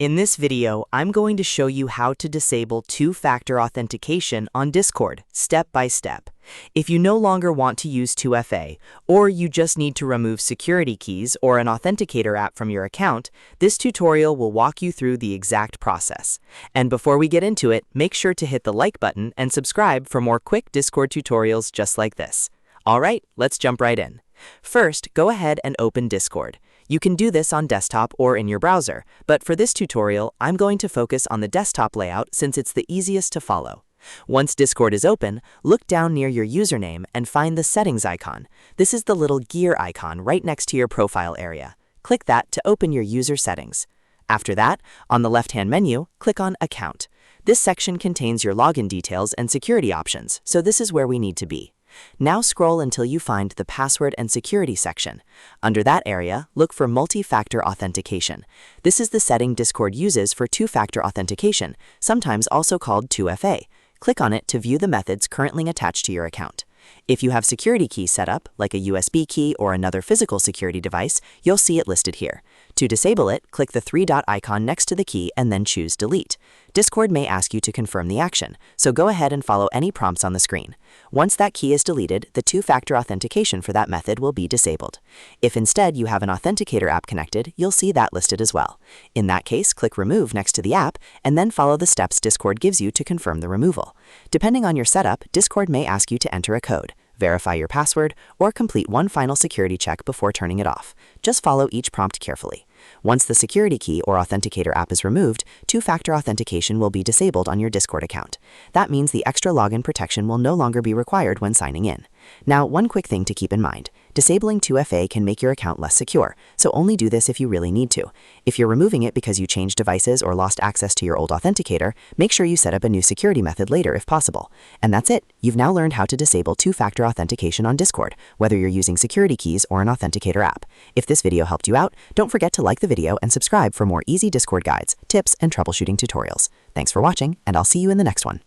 In this video, I'm going to show you how to disable two-factor authentication on Discord, step by step. If you no longer want to use 2FA, or you just need to remove security keys or an Authenticator app from your account, this tutorial will walk you through the exact process. And before we get into it, make sure to hit the like button and subscribe for more quick Discord tutorials just like this. Alright, let's jump right in. First, go ahead and open Discord. You can do this on desktop or in your browser, but for this tutorial, I'm going to focus on the desktop layout since it's the easiest to follow. Once Discord is open, look down near your username and find the settings icon. This is the little gear icon right next to your profile area. Click that to open your user settings. After that, on the left-hand menu, click on Account. This section contains your login details and security options, so this is where we need to be. Now scroll until you find the Password and Security section. Under that area, look for Multi-Factor Authentication. This is the setting Discord uses for two-factor authentication, sometimes also called 2FA. Click on it to view the methods currently attached to your account. If you have security keys set up, like a USB key or another physical security device, you'll see it listed here. To disable it, click the three-dot icon next to the key and then choose Delete. Discord may ask you to confirm the action, so go ahead and follow any prompts on the screen. Once that key is deleted, the two-factor authentication for that method will be disabled. If instead you have an Authenticator app connected, you'll see that listed as well. In that case, click Remove next to the app, and then follow the steps Discord gives you to confirm the removal. Depending on your setup, Discord may ask you to enter a code, verify your password, or complete one final security check before turning it off. Just follow each prompt carefully. Once the security key or Authenticator app is removed, two-factor authentication will be disabled on your Discord account. That means the extra login protection will no longer be required when signing in. Now, one quick thing to keep in mind. Disabling 2FA can make your account less secure, so only do this if you really need to. If you're removing it because you changed devices or lost access to your old Authenticator, make sure you set up a new security method later if possible. And that's it. You've now learned how to disable two-factor authentication on Discord, whether you're using security keys or an Authenticator app. If this video helped you out, don't forget to like the video and subscribe for more easy Discord guides, tips, and troubleshooting tutorials. Thanks for watching, and I'll see you in the next one.